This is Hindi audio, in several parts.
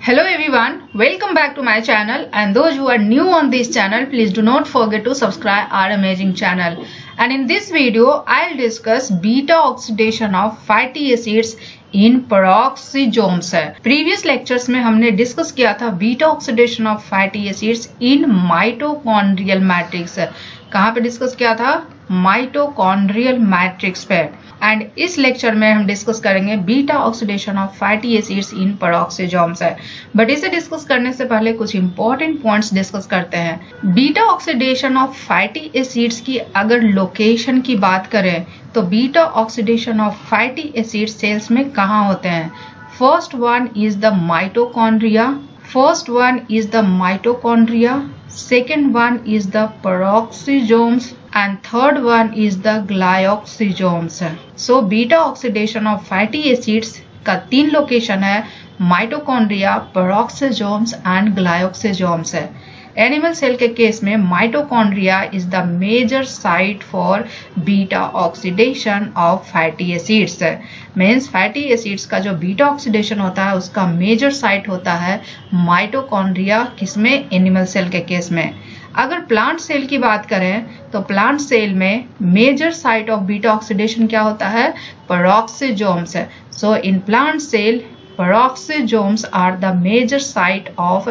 Hello everyone, welcome back to my channel, and those who are new on this channel, please do not forget to subscribe our amazing channel. And in this video, I'll discuss beta oxidation of fatty acids in peroxisomes. Previous lectures में हमने डिस्कस किया था beta oxidation of fatty acids in mitochondrial matrix. कहाँ पे डिस्कस किया था? माइटोकॉन्ड्रियल मैट्रिक्स पे। एंड इस लेक्चर में हम डिस्कस करेंगे beta oxidation of fatty acids in peroxisomes. But इसे डिस्कस करने से पहले कुछ इंपॉर्टेंट पॉइंट्स डिस्कस करते हैं। Beta oxidation of fatty acids की अगर लोकेशन की बात करें तो beta oxidation of fatty acid cells में कहाँ होते हैं? First one is the mitochondria, second one is the peroxisomes, and third one is the glyoxysomes. So beta oxidation of fatty acids का 3 लोकेशन है, माइटोकॉन्ड्रिया, पेरोक्सिसोम्स एंड ग्लायोक्सिसोम्स है। एनिमल सेल के केस में mitochondria is the major site for beta oxidation of fatty acids. Means fatty acids का जो बीटा ऑक्सीडेशन होता है उसका मेजर साइट होता है माइटोकॉन्ड्रिया, किसमें? एनिमल सेल के केस में। अगर प्लांट सेल की बात करें तो प्लांट सेल में major site of beta oxidation क्या होता है? Peroxisomes. So in plant cell peroxisomes are the major site of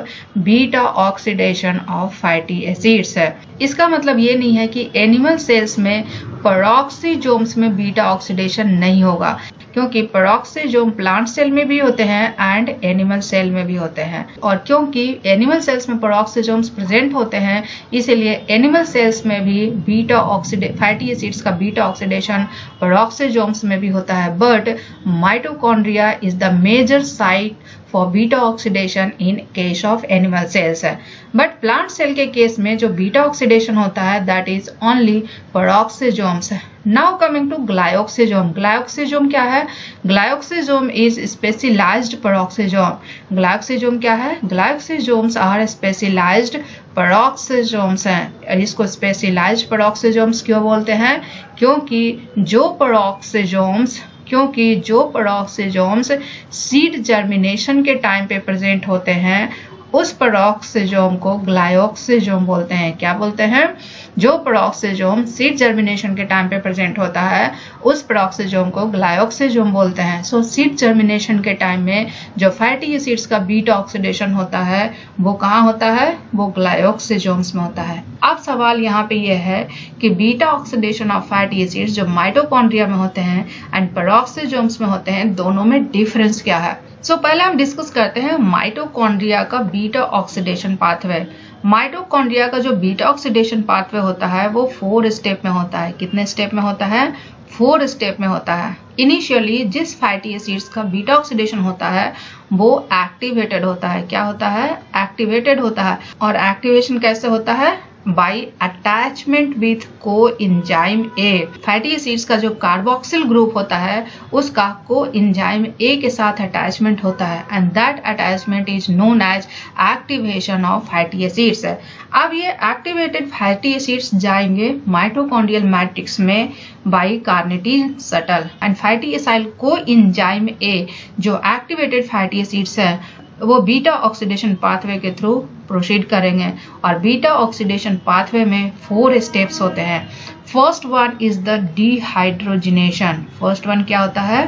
beta oxidation of fatty acids है। इसका मतलब ये नहीं है कि एनिमल सेल्स में पेरोक्सिसोम्स में बीटा ऑक्सीडेशन नहीं होगा, क्योंकि पेरोक्सिसोम प्लांट सेल में भी होते हैं एंड एनिमल सेल में भी होते हैं। और क्योंकि एनिमल सेल्स में पेरोक्सिसोम्स प्रेजेंट होते हैं, इसीलिए एनिमल सेल्स में भी फैटी एसिड्स का बीटा ऑक्सीडेशन पेरोक्सिसोम्स में भी होता है। But mitochondria is the major site for beta oxidation in case of animal cells है। बट प्लांट सेल के केस में जो बीटा ऑक्सीडेशन होता है that is only peroxisomes. Now coming to glyoxysome. Glyoxysome क्या है? Glyoxysome is specialised peroxisome. Glyoxysome क्या है? ग्लायोक्सिसोम्स आर स्पेशलाइज्ड पेरोक्सिसोम्स हैं। इसको स्पेशलाइज्ड पेरोक्सिसोम्स क्यों बोलते हैं? क्योंकि जो पेरोक्सिसोम्स सीड जर्मिनेशन के टाइम पे प्रेजेंट होते हैं उस पेरोक्सिसोम को ग्लायोक्सिसोम बोलते हैं। क्या बोलते हैं? जो पेरोक्सिसोम सीड जर्मिनेशन के टाइम पे प्रेजेंट होता है उस पेरोक्सिसोम को ग्लायोक्सिसोम बोलते हैं। सो सीड जर्मिनेशन के टाइम में जो फैटी एसिड्स का बीटा ऑक्सीडेशन होता है वो कहाँ होता है? वो ग्लायोक्सिसोम्स में होता है। अब सवाल यहाँ पे ये है कि beta oxidation of fatty acids जो माइटोकॉन्ड्रिया में होते हैं एंड पेरोक्सिसोम्स में होते हैं, दोनों में डिफरेंस क्या है? पहले हम डिस्कस करते हैं माइटोकॉन्ड्रिया का बीटा ऑक्सीडेशन पाथवे। माइटोकॉन्ड्रिया का जो बीटा ऑक्सीडेशन पाथवे होता है वो 4 स्टेप में होता है। कितने स्टेप में होता है? 4 स्टेप में होता है। इनिशियली जिस फैटी एसिड्स का बीटा ऑक्सीडेशन होता है वो एक्टिवेटेड होता है। क्या होता है? एक्टिवेटेड होता है। और एक्टिवेशन कैसे होता है? By attachment with coenzyme A. Fatty acids का जो कार्बोक्सिल ग्रुप होता है उसका कोएंजाइम ए के साथ अटैचमेंट होता है and that attachment is known as activation of fatty acids. अब ये एक्टिवेटेड फैटी एसिड्स जाएंगे माइटोकॉन्ड्रियल मैट्रिक्स में by carnitine shuttle and fatty acyl coenzyme A जो एक्टिवेटेड फैटी एसिड्स है वो बीटा ऑक्सीडेशन पाथवे के थ्रू प्रोसीड करेंगे। और बीटा ऑक्सीडेशन पाथवे में 4 स्टेप्स होते हैं। First one is the dehydrogenation. First one क्या होता है?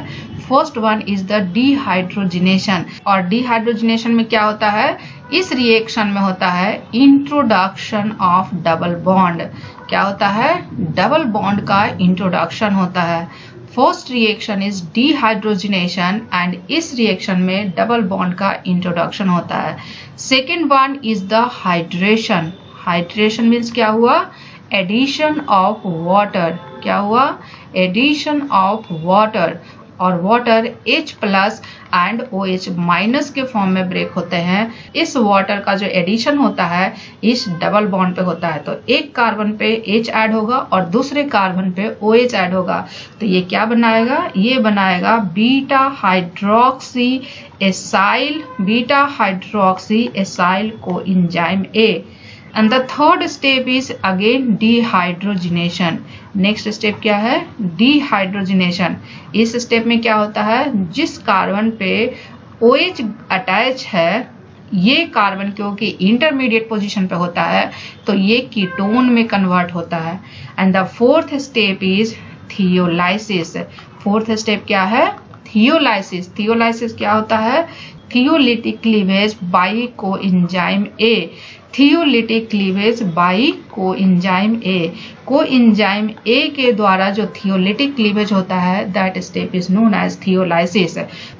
First one is the dehydrogenation. और डिहाइड्रोजिनेशन में क्या होता है? इस रिएक्शन में होता है इंट्रोडक्शन ऑफ डबल बॉन्ड। क्या होता है? डबल बॉन्ड का इंट्रोडक्शन होता है। First reaction is dehydrogenation and इस रिएक्शन में डबल बॉन्ड का इंट्रोडक्शन होता है। Second one is the hydration. Hydration means क्या हुआ? Addition of water. क्या हुआ? Addition of water. और water H plus and OH minus के फॉर्म में ब्रेक होते हैं। इस वाटर का जो एडिशन होता है इस डबल बॉन्ड पे होता है, तो एक कार्बन पे H ऐड होगा और दूसरे कार्बन पे OH ऐड होगा, तो ये क्या बनाएगा? ये बनाएगा beta hydroxy acyl coenzyme A। And the third step is again dehydrogenation. Next step क्या है? डिहाइड्रोजिनेशन। इस स्टेप में क्या होता है? जिस कार्बन पे OH अटैच है ये कार्बन क्योंकि इंटरमीडिएट पोजीशन पे होता है तो ये कीटोन में कन्वर्ट होता है। And the fourth step is thiolysis. Fourth step क्या है? थियोलाइसिस। थियोलाइसिस क्या होता है? Thiolytic cleavage by coenzyme A. Thiolytic cleavage by coenzyme A. Coenzyme A के द्वारा जो थियोलिटिक क्लीवेज होता है that step is known as thiolysis.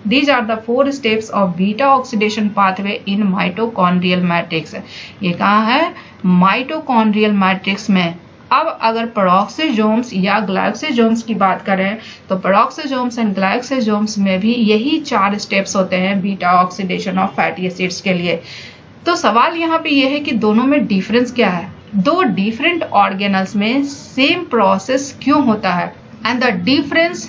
These are the 4 steps of beta oxidation pathway in mitochondrial matrix. ये कहाँ है? माइटोकॉन्ड्रियल मैट्रिक्स में। अब अगर पेरोक्सोसोम्स या ग्लाइकोसोम्स की बात करें तो पेरोक्सोसोम्स एंड ग्लाइकोसोम्स में भी यही 4 स्टेप्स होते हैं beta oxidation of fatty acids के लिए। तो सवाल यहाँ पे ये है कि दोनों में डिफरेंस क्या है? दो डिफरेंट ऑर्गेनल्स में सेम प्रोसेस क्यों होता है? एंड द डिफरेंस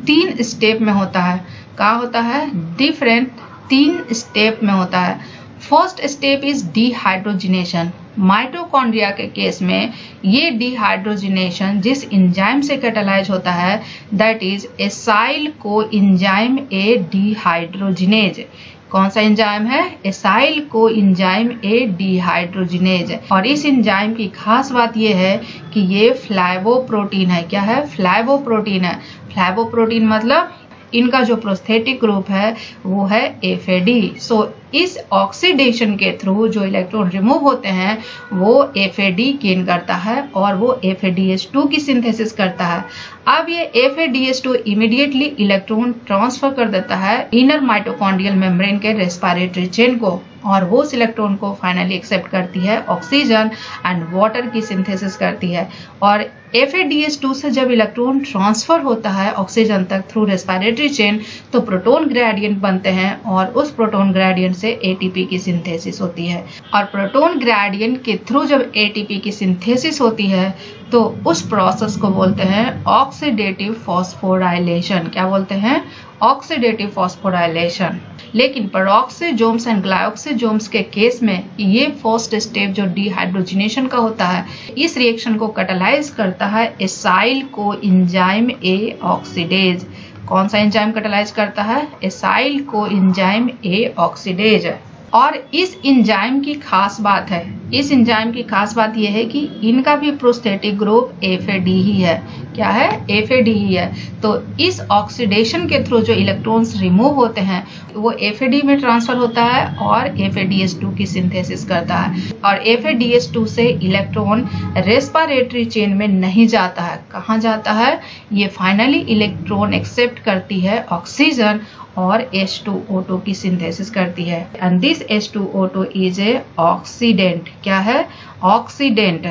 3 स्टेप में होता है। क्या होता है? डिफरेंट 3 स्टेप में होता है। First step is dehydrogenation. Mitochondria के केस में ये डिहाइड्रोजिनेशन जिस एंजाइम से कैटालाइज होता है that is acyl coenzyme A dehydrogenase. कौन सा एंजाइम है? एसाइल कोएंजाइम ए डिहाइड्रोजिनेज। और इस एंजाइम की खास बात यह है कि ये फ्लावोप्रोटीन है। क्या है? फ्लावोप्रोटीन है। फ्लावोप्रोटीन मतलब इनका जो प्रोस्थेटिक ग्रुप है वो है FAD। सो इस ऑक्सीडेशन के थ्रू जो इलेक्ट्रॉन रिमूव होते हैं वो FAD गेन करता है और वो FADH2 की सिंथेसिस करता है। अब ये FADH2 इमीडिएटली इलेक्ट्रॉन ट्रांसफर कर देता है इनर माइटोकॉन्ड्रियल मेम्ब्रेन के रेस्पिरेटरी चेन को और वो उस इलेक्ट्रॉन को फाइनली एक्सेप्ट करती है, ऑक्सीजन एंड वाटर की सिंथेसिस करती है। और FADH2 से जब इलेक्ट्रॉन ट्रांसफर होता है ऑक्सीजन तक थ्रू रेस्पिरेटरी चेन तो प्रोटॉन ग्रेडियंट बनते हैं और उस प्रोटॉन ग्रेडियंट से ATP की सिंथेसिस होती है। और प्रोटॉन ग्रेडियंट के थ्रू जब ATP की सिंथेसिस होती है तो उस प्रोसेस को बोलते हैं ऑक्सीडेटिव फॉस्फोराइलेशन। क्या बोलते हैं? Oxidative phosphorylation. लेकिन पेरोक्सोसोम्स एंड ग्लाइकोसोम्स के केस में ये फर्स्ट स्टेप जो डिहाइड्रोजिनेशन का होता है इस रिएक्शन को कैटालाइज करता है एसाइल कोएंजाइम ए ऑक्सीडेज। कौन सा एंजाइम कैटालाइज करता है? एसाइल कोएंजाइम ए ऑक्सीडेज। और इस एंजाइम की खास बात है, इस एंजाइम की खास बात यह है कि इनका भी प्रोस्थेटिक ग्रुप FAD ही है। क्या है? FAD ही है। तो इस ऑक्सीडेशन के थ्रू जो इलेक्ट्रॉन्स रिमूव होते हैं वो FAD में ट्रांसफर होता है और FADH2 की सिंथेसिस करता है। और FADH2 से इलेक्ट्रॉन रेस्पिरेटरी चेन में नहीं जाता है। कहाँ जाता है? ये फाइनली इलेक्ट्रॉन एक्सेप्ट करती है ऑक्सीजन और H2O2 की सिंथेसिस करती है। And this H2O2 is a oxidant. क्या है? ऑक्सीडेंट।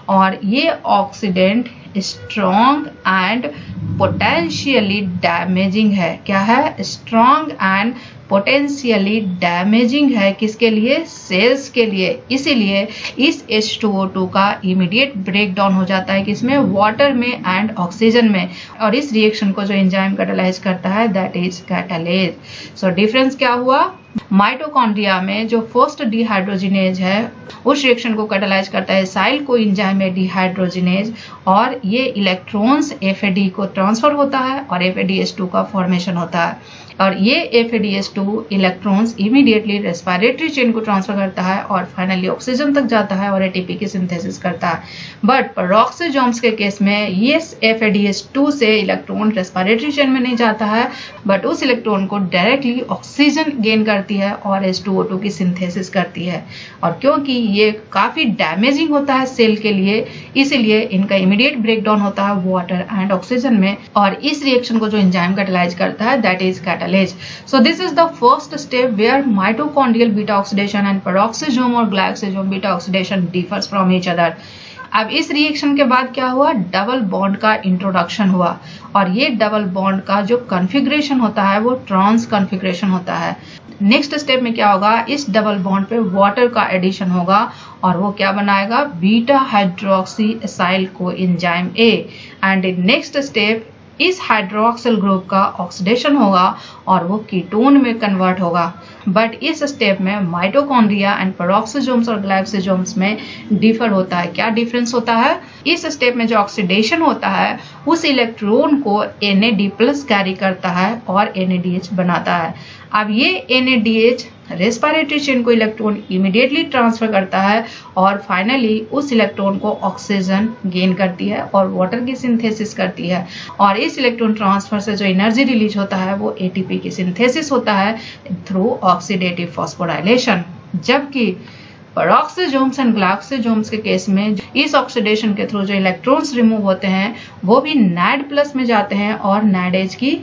और ये oxidant strong and potentially damaging है। क्या है? स्ट्रॉन्ग एंड पोटेंशियली डैमेजिंग है। किसके लिए? सेल्स के लिए। इसीलिए इस H2O2 का इमीडिएट ब्रेक डाउन हो जाता है किसमें? वाटर में एंड ऑक्सीजन में। और इस रिएक्शन को जो एंजाइम कैटालाइज करता है that is catalase. So difference क्या हुआ? माइटोकॉन्ड्रिया में जो फर्स्ट डिहाइड्रोजिनेज है उस रिएक्शन को कैटालाइज करता है एसाइल कोएंजाइम ए डिहाइड्रोजिनेज और ये इलेक्ट्रॉन्स FAD को ट्रांसफर होता है और FADH2 का फॉर्मेशन होता है। और ये FADH2 electrons immediately respiratory chain को ट्रांसफर करता है और फाइनली ऑक्सीजन तक जाता है और ATP की सिंथेसिस करता है। बट पेरोक्सोसोम्स के केस में ये FADH2 से इलेक्ट्रॉन रेस्पिरेटरी चेन में नहीं जाता है बट उस इलेक्ट्रॉन को डायरेक्टली ऑक्सीजन गेन करती है और H2O2 की सिंथेसिस करती है। और क्योंकि ये काफ़ी डैमेजिंग होता है सेल के लिए इसीलिए इनका इमीडिएट ब्रेकडाउन होता है वाटर एंड ऑक्सीजन में। और इस रिएक्शन को जो एंजाइम कैटालाइज करता है that is catalase. So this is the first step where mitochondrial beta oxidation and peroxisome और glycosome beta oxidation differs from each other. अब इस रिएक्शन के बाद क्या हुआ? डबल बॉन्ड का इंट्रोडक्शन हुआ और ये डबल बॉन्ड का जो कॉन्फ़िगरेशन होता है वो ट्रांस कॉन्फ़िगरेशन होता है। नेक्स्ट स्टेप में क्या होगा? इस डबल बॉन्ड पे वाटर का एडिशन होगा और वो क्या बनाएगा? Beta hydroxy acyl coenzyme A. And in next step इस हाइड्रोक्सिल ग्रुप का ऑक्सीडेशन होगा और वो कीटोन में कन्वर्ट होगा। बट इस स्टेप में माइटोकॉन्ड्रिया एंड पेरोक्सोसोम्स और ग्लाइकोसोम्स में डिफर होता है। क्या डिफरेंस होता है? इस स्टेप में जो ऑक्सीडेशन होता है उस इलेक्ट्रॉन को NAD+ कैरी करता है और NADH बनाता है। अब ये NADH रेस्पिरेटरी चेन को इलेक्ट्रॉन इमीडिएटली ट्रांसफर करता है और फाइनली उस इलेक्ट्रॉन को ऑक्सीजन गेन करती है और वाटर की सिंथेसिस करती है, और इस इलेक्ट्रॉन ट्रांसफर से जो एनर्जी रिलीज होता है वो ATP की सिंथेसिस होता है थ्रू ऑक्सीडेटिव फॉस्फोराइलेशन। जबकि पेरोक्सोसोम्स एंड ग्लाइकोसोम्स के केस में इस ऑक्सीडेशन के थ्रू जो इलेक्ट्रॉन्स रिमूव होते हैं वो भी NAD+ में जाते हैं और NADH की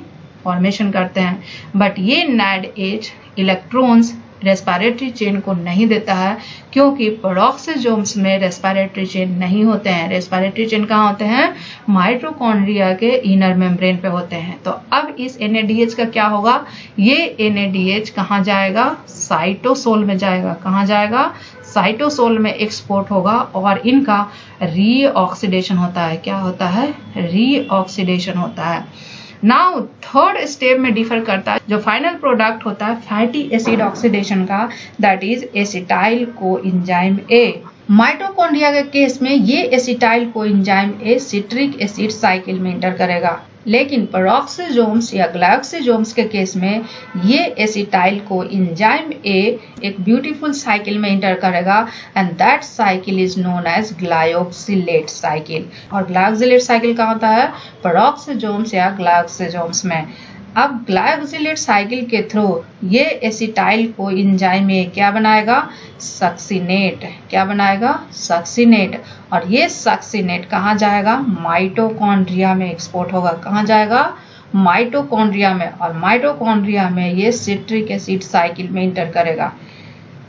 फॉर्मेशन करते हैं। बट ये NADH इलेक्ट्रॉन्स रेस्पिरेटरी चेन को नहीं देता है, क्योंकि पेरोक्सोसोम्स में रेस्पिरेटरी चेन नहीं होते हैं। रेस्पिरेटरी चेन कहाँ होते हैं? माइटोकॉन्ड्रिया के इनर मेम्ब्रेन पे होते हैं। तो अब इस NADH का क्या होगा? ये NADH कहाँ जाएगा? साइटोसोल में जाएगा। कहाँ जाएगा? साइटोसोल में एक्सपोर्ट होगा और इनका रीऑक्सीडेशन होता है। क्या होता है? रीऑक्सीडेशन होता है। नाउ थर्ड स्टेप में डिफर करता है जो फाइनल प्रोडक्ट होता है फैटी एसिड ऑक्सीडेशन का, that is acetyl coenzyme A। Mitochondria के केस में ये acetyl coenzyme A citric acid cycle में इंटर करेगा, लेकिन पेरोक्सोसोम्स या ग्लाइकोसोम्स के केस में ये एसिटाइल कोएंजाइम A एक ब्यूटीफुल साइकिल में इंटर करेगा and that cycle is known as glyoxylate cycle. और ग्लाइकोसिलेट साइकिल कहाँ होता है? पेरोक्सोसोम्स या ग्लाइकोसोम्स में। अब ग्लाइकोसिलेट साइकिल के थ्रू ये एसिटाइल कोएंजाइम A क्या बनाएगा? सक्सिनेट। क्या बनाएगा? सक्सिनेट। और ये सक्सिनेट कहाँ जाएगा? माइटोकॉन्ड्रिया में एक्सपोर्ट होगा। कहाँ जाएगा? माइटोकॉन्ड्रिया में। और माइटोकॉन्ड्रिया में ये सिट्रिक एसिड साइकिल में इंटर करेगा।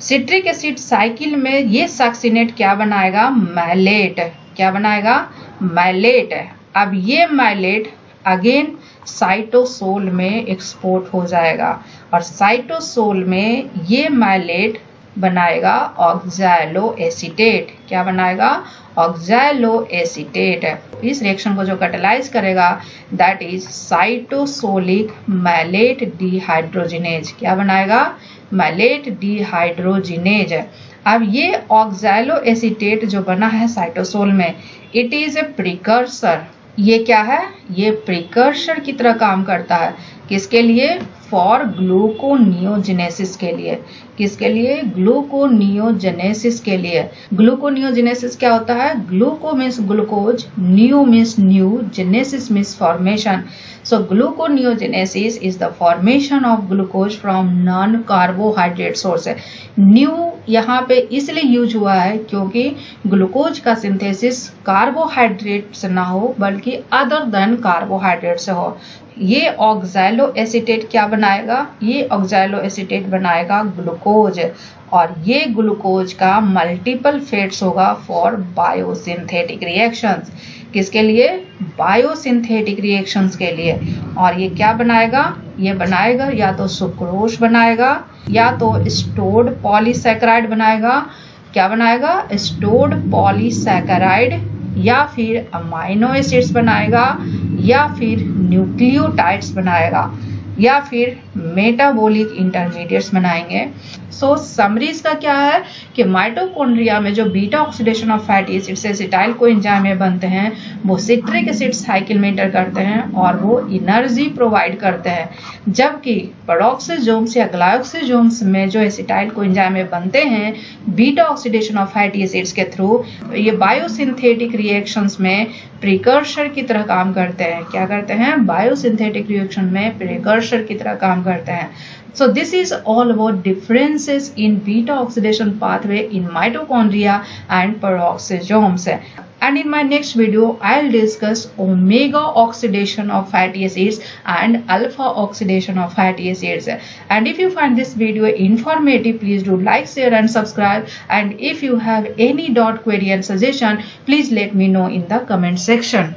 सिट्रिक एसिड साइकिल में ये सक्सिनेट क्या बनाएगा? मैलेट। क्या बनाएगा? मैलेट। अब ये मैलेट अगेन साइटोसोल में एक्सपोर्ट हो जाएगा और साइटोसोल में ये मैलेट बनाएगा ऑक्सैलो एसीटेट। क्या बनाएगा? Oxalo acetate. इस रिएक्शन को जो कैटालाइज करेगा that is cytosolic malate dehydrogenase. क्या बनाएगा? Malate dehydrogenase. अब ये ऑक्सैलो एसीटेट जो बना है साइटोसोल में, इट इज ए प्रिकर्सर। ये क्या है? ये प्रिकर्सर की तरह काम करता है। किसके लिए? फॉर ग्लूकोनियोजेनेसिस के लिए। किसके लिए? ग्लूकोनियोजेनेसिस के लिए। ग्लूकोनियोजेनेसिस क्या होता है? Gluco means glucose, neo means new, genesis means formation. So gluconeogenesis is the formation of glucose from non-carbohydrate source। New यहाँ पे इसलिए यूज हुआ है क्योंकि ग्लूकोज का सिंथेसिस कार्बोहाइड्रेट से ना हो बल्कि अदर देन कार्बोहाइड्रेट से हो। ये ऑक्सैलो एसीटेट क्या बनाएगा? ये ऑक्सैलो एसीटेट बनाएगा ग्लूकोज, और ये ग्लूकोज का मल्टीपल फेट्स होगा फॉर बायोसिंथेटिक रिएक्शंस। किसके लिए? बायोसिंथेटिक रिएक्शंस के लिए। और ये क्या बनाएगा? ये बनाएगा या तो सुक्रोज बनाएगा या तो स्टोर्ड पॉलीसैकेराइड बनाएगा। क्या बनाएगा? स्टोर्ड पॉलीसैकेराइड, या फिर अमाइनो एसिड्स बनाएगा, या फिर न्यूक्लियोटाइड्स बनाएगा, या फिर मेटाबॉलिक इंटरमीडिएट्स बनाएंगे। सो समरीज का क्या है कि माइटोकॉन्ड्रिया में जो beta oxidation of fatty acid से एसिटाइल कोएंजाइम में बनते हैं वो सिट्रिक एसिड साइकिल में इंटर करते हैं और वो एनर्जी प्रोवाइड करते हैं, जबकि पेरोक्सोसोम्स या ग्लाइकोसोम्स में जो एसिटाइल कोएंजाइम में बनते हैं beta oxidation of fatty acids के थ्रू, ये बायोसिंथेटिक रिएक्शंस में प्रिकर्सर की तरह काम करते हैं। क्या करते हैं? बायोसिंथेटिक रिएक्शन में प्रिकर्सर की तरह काम करते हैं। So this is all about differences in beta oxidation pathway in mitochondria and peroxisomes. And in my next video, I'll discuss omega oxidation of fatty acids and alpha oxidation of fatty acids. And if you find this video informative, please do like, share and subscribe. And if you have any doubt, query and suggestion, please let me know in the comment section.